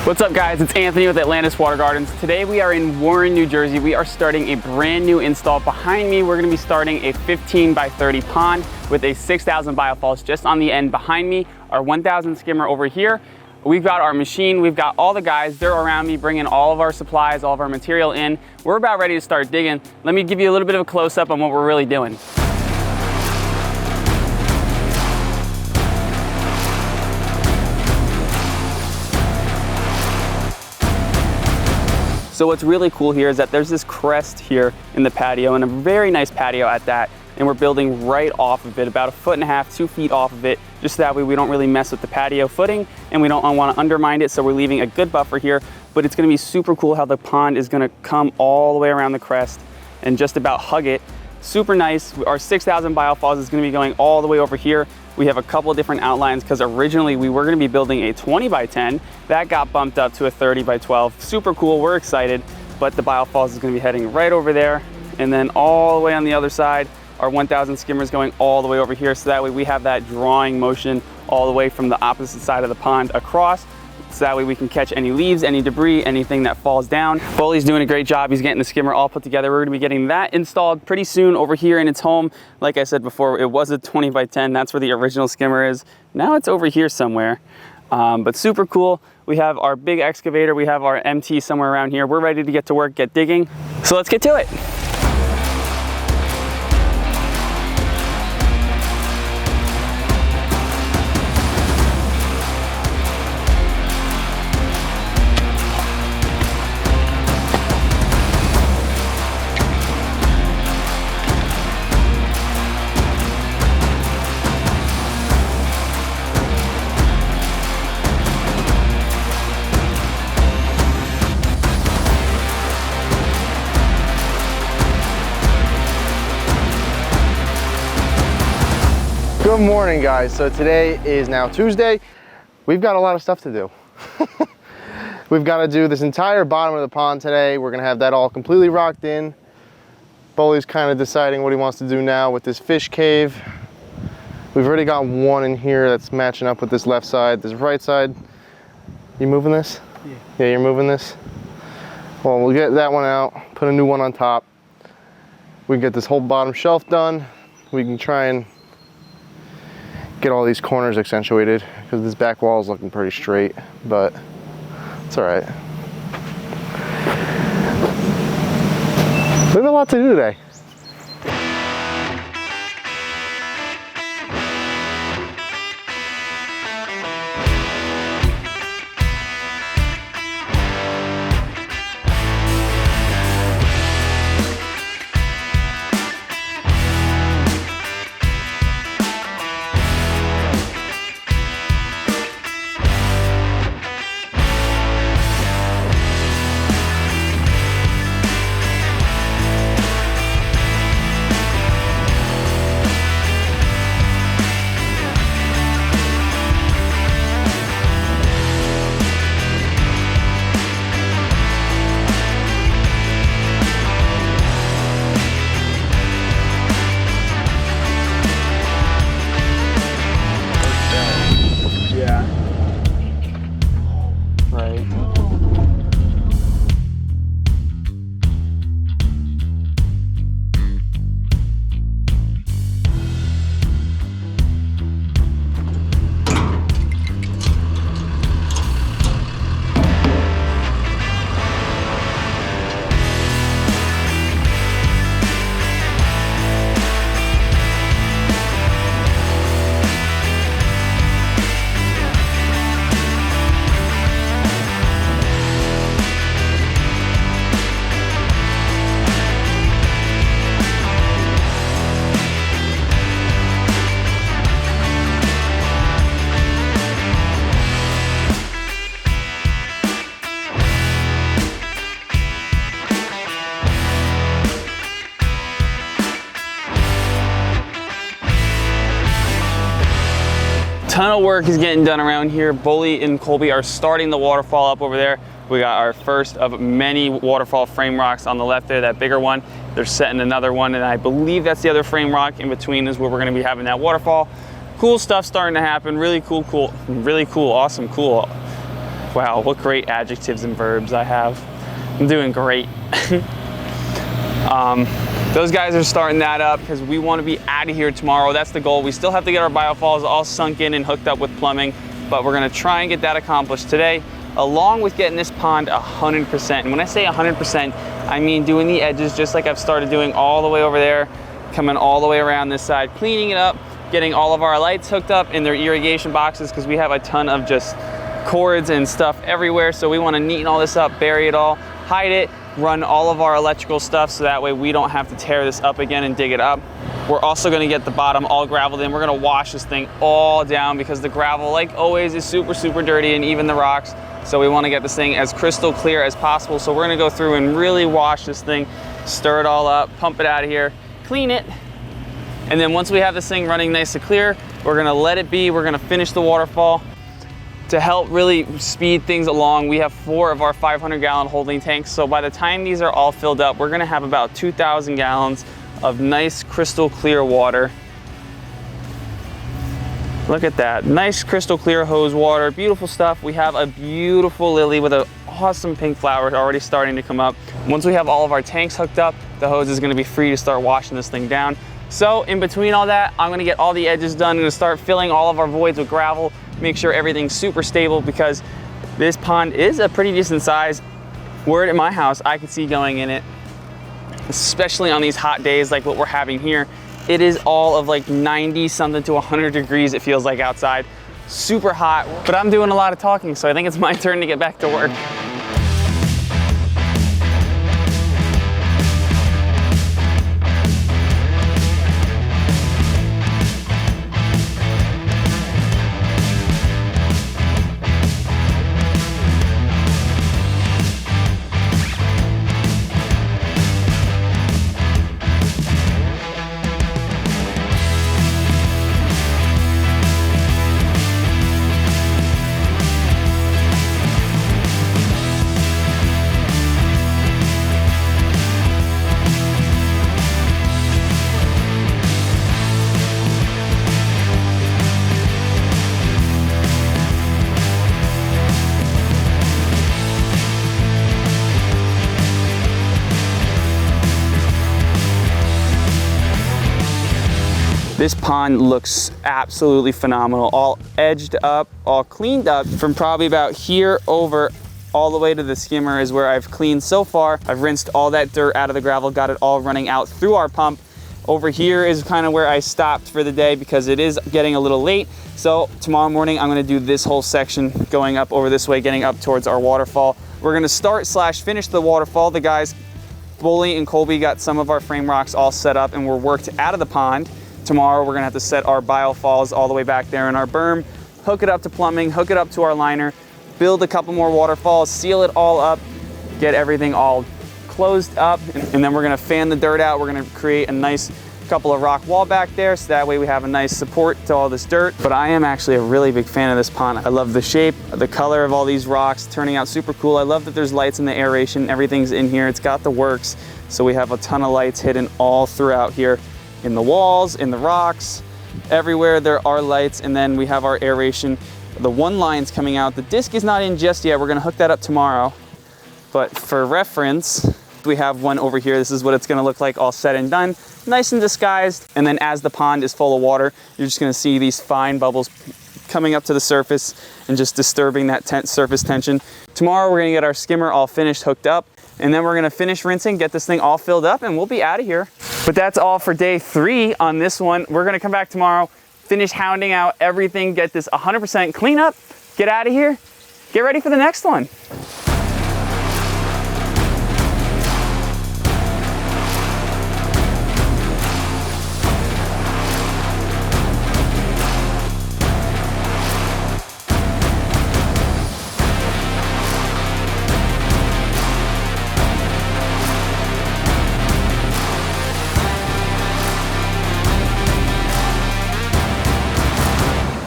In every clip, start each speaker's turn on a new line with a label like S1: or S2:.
S1: What's up guys, it's Anthony with Atlantis Water Gardens. Today we are in Warren, New Jersey. We are starting a brand new install. Behind me, we're gonna be starting a 15 by 30 pond with a 6,000 biofalls just on the end behind me, our 1,000 skimmer over here. We've got our machine, we've got all the guys, they're around me bringing all of our supplies, all of our material in. We're about ready to start digging. Let me give you a little bit of a close-up on what we're really doing. So what's really cool here is that there's this crest here in the patio, and a very nice patio at that, and we're building right off of it, about 1.5 feet, 2 feet off of it, just that way we don't really mess with the patio footing and we don't want to undermine it, so we're leaving a good buffer here. But it's going to be super cool how the pond is going to come all the way around the crest and just about hug it. Super nice. Our 6,000 biofalls is going to be going all the way over here. We have a couple of different outlines because originally we were going to be building a 20 by 10. That got bumped up to a 30 by 12. Super cool, we're excited. But the biofalls is going to be heading right over there. And then all the way on the other side, our 1,000 skimmers going all the way over here. So that way we have that drawing motion all the way from the opposite side of the pond across. So that way we can catch any leaves, any debris, anything that falls down. Foley's doing a great job. He's getting the skimmer all put together. We're gonna be getting that installed pretty soon over here in its home. Like I said before, it was a 20 by 10. That's where the original skimmer is. Now it's over here somewhere, but super cool. We have our big excavator. We have our MT somewhere around here. We're ready to get to work, get digging. So let's get to it.
S2: Good morning guys. So today is now Tuesday. We've got a lot of stuff to do. We've got to do this entire bottom of the pond today. We're gonna have that all completely rocked in. Boley's kind of deciding what he wants to do now with this fish cave. We've already got one in here that's matching up with this left side. This right side, you moving this? Yeah, you're moving this? Well, we'll get that one out, put a new one on top. We can get this whole bottom shelf done. We can try and get all these corners accentuated because this back wall is looking pretty straight, but it's all right. We have a lot to do today.
S1: Ton of work is getting done around here. Boley and Colby are starting the waterfall up over there. We got our first of many waterfall frame rocks on the left there, that bigger one. They're setting another one, and I believe that's the other frame rock in between is where we're gonna be having that waterfall. Cool stuff starting to happen, really cool, really cool, awesome, cool. Wow, what great adjectives and verbs I have. I'm doing great. Those guys are starting that up because we want to be out of here tomorrow. That's the goal. We still have to get our biofalls all sunk in and hooked up with plumbing, but we're going to try and get that accomplished today, along with getting this pond 100%. And when I say 100%, I mean doing the edges just like I've started doing all the way over there, coming all the way around this side, cleaning it up, getting all of our lights hooked up in their irrigation boxes because we have a ton of just cords and stuff everywhere. So we want to neaten all this up, bury it all, hide it, run all of our electrical stuff so that way we don't have to tear this up again and dig it up. We're also going to get the bottom all graveled in. We're going to wash this thing all down because the gravel, like always, is super, super dirty, and even the rocks. So we want to get this thing as crystal clear as possible. So we're going to go through and really wash this thing, stir it all up, pump it out of here, clean it. And then once we have this thing running nice and clear, we're going to let it be. We're going to finish the waterfall. To help really speed things along, we have 4 of our 500-gallon holding tanks. So by the time these are all filled up, we're gonna have about 2,000 gallons of nice crystal clear water. Look at that, nice crystal clear hose water, beautiful stuff. We have a beautiful lily with an awesome pink flower already starting to come up. Once we have all of our tanks hooked up, the hose is gonna be free to start washing this thing down. So in between all that, I'm gonna get all the edges done. I'm gonna start filling all of our voids with gravel, make sure everything's super stable because this pond is a pretty decent size. Word at my house, I could see going in it, especially on these hot days like what we're having here. It is all of like 90 something to 100 degrees it feels like outside. Super hot, but I'm doing a lot of talking, so I think it's my turn to get back to work. This pond looks absolutely phenomenal, all edged up, all cleaned up. From probably about here over all the way to the skimmer is where I've cleaned so far. I've rinsed all that dirt out of the gravel, got it all running out through our pump. Over here is kind of where I stopped for the day because it is getting a little late. So tomorrow morning, I'm gonna do this whole section going up over this way, getting up towards our waterfall. We're gonna start / finish the waterfall. The guys, Bully and Colby, got some of our frame rocks all set up and we're worked out of the pond. Tomorrow, we're gonna have to set our biofalls all the way back there in our berm, hook it up to plumbing, hook it up to our liner, build a couple more waterfalls, seal it all up, get everything all closed up, and then we're gonna fan the dirt out. We're gonna create a nice couple of rock wall back there, so that way we have a nice support to all this dirt. But I am actually a really big fan of this pond. I love the shape, the color of all these rocks, turning out super cool. I love that there's lights in the aeration, everything's in here. It's got the works, so we have a ton of lights hidden all throughout here. In the walls, in the rocks, everywhere there are lights, and then we have our aeration. The one line's coming out. The disc is not in just yet. We're gonna hook that up tomorrow. But for reference, we have one over here. This is what it's gonna look like all said and done. Nice and disguised. And then as the pond is full of water, you're just gonna see these fine bubbles coming up to the surface and just disturbing that surface tension. Tomorrow we're gonna get our skimmer all finished, hooked up, and then we're gonna finish rinsing, get this thing all filled up, and we'll be out of here. But that's all for day 3 on this one. We're gonna come back tomorrow, finish hounding out everything, get this 100% clean up, get out of here, get ready for the next one.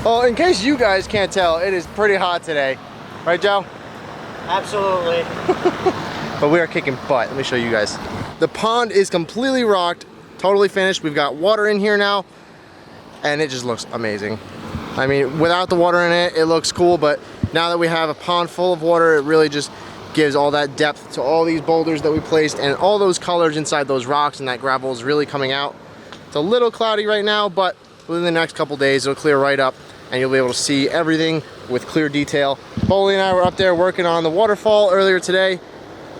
S2: Well, in case you guys can't tell, it is pretty hot today. Right, Joe?
S3: Absolutely.
S2: But we are kicking butt. Let me show you guys. The pond is completely rocked, totally finished. We've got water in here now, and it just looks amazing. I mean, without the water in it, it looks cool, but Now that we have a pond full of water, it really just gives all that depth to all these boulders that we placed, and all those colors inside those rocks, and that gravel is really coming out. It's a little cloudy right now, but within the next couple days it'll clear right up and you'll be able to see everything with clear detail. Boley and I were up there working on the waterfall earlier today.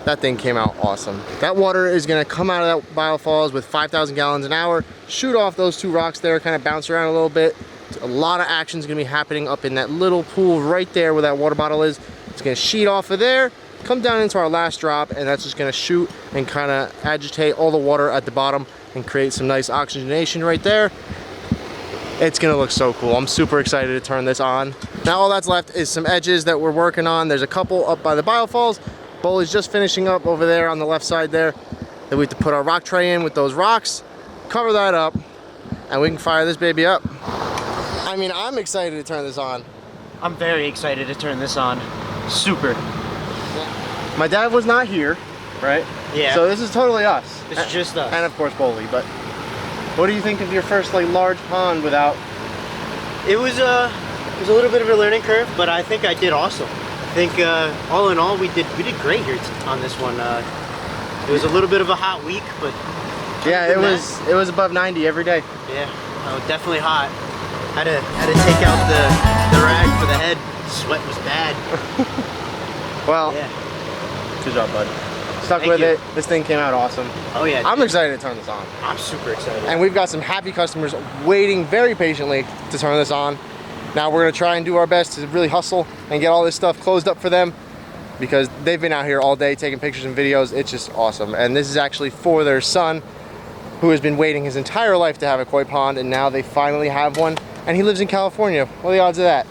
S2: That thing came out awesome. That water is gonna come out of that biofalls with 5,000 gallons an hour, shoot off those two rocks there, kind of bounce around a little bit. A lot of action is gonna be happening up in that little pool right there where that water bottle is. It's gonna sheet off of there, come down into our last drop, and that's just gonna shoot and kind of agitate all the water at the bottom and create some nice oxygenation right there. It's gonna look so cool. I'm super excited to turn this on. Now all that's left is some edges that we're working on. There's a couple up by the biofalls. Boley's just finishing up over there on the left side there. Then we have to put our rock tray in with those rocks, cover that up, and we can fire this baby up. I mean, I'm excited to turn this on.
S3: I'm very excited to turn this on. Super.
S2: My dad was not here, right?
S3: Yeah.
S2: So this is totally us.
S3: It's just us.
S2: And of course Boley, but what do you think of your first like large pond without?
S3: It was a little bit of a learning curve, but I think I did awesome. I think all in all we did great here on this one. It was a little bit of a hot week, but
S2: yeah, it was above 90 every day.
S3: Yeah, definitely hot. Had to take out the rag for the head. Sweat was bad.
S2: Well,
S3: yeah.
S2: Good job, bud. Stuck with it. This thing came out awesome.
S3: Oh yeah.
S2: I'm excited to turn this on.
S3: I'm super excited.
S2: And we've got some happy customers waiting very patiently to turn this on. Now we're gonna try and do our best to really hustle and get all this stuff closed up for them, because they've been out here all day taking pictures and videos. It's just awesome. And this is actually for their son, who has been waiting his entire life to have a koi pond, and now they finally have one. And he lives in California. What are the odds of that?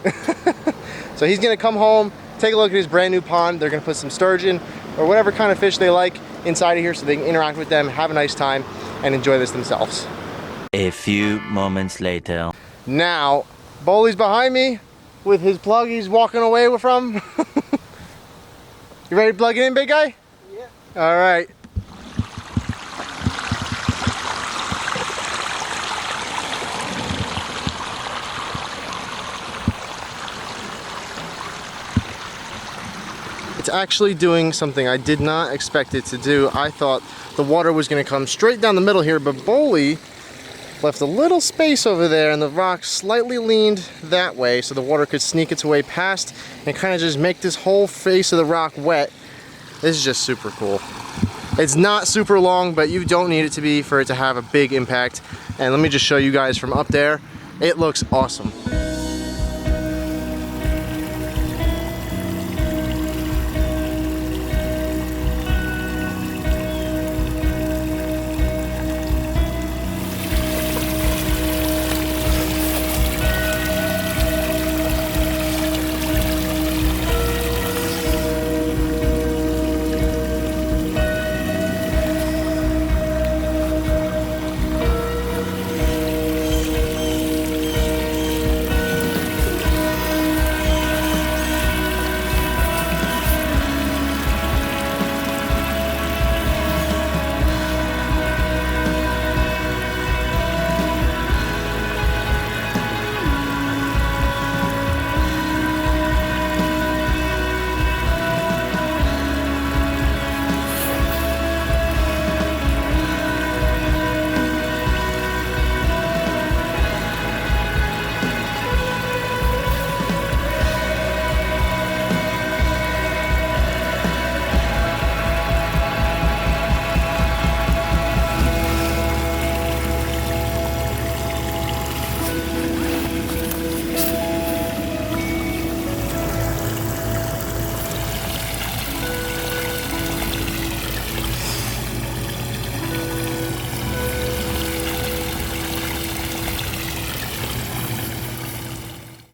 S2: So he's gonna come home, take a look at his brand new pond. They're gonna put some sturgeon or whatever kind of fish they like inside of here so they can interact with them, have a nice time, and enjoy this themselves.
S4: A few moments later.
S2: Now, Boley's behind me with his plug he's walking away from. You ready to plug it in, big guy?
S3: Yeah.
S2: All right. It's actually doing something I did not expect it to do. I thought the water was going to come straight down the middle here, but Boley left a little space over there and the rock slightly leaned that way so the water could sneak its way past and kind of just make this whole face of the rock wet. This is just super cool. It's not super long, but you don't need it to be for it to have a big impact. And let me just show you guys from up there. It looks awesome.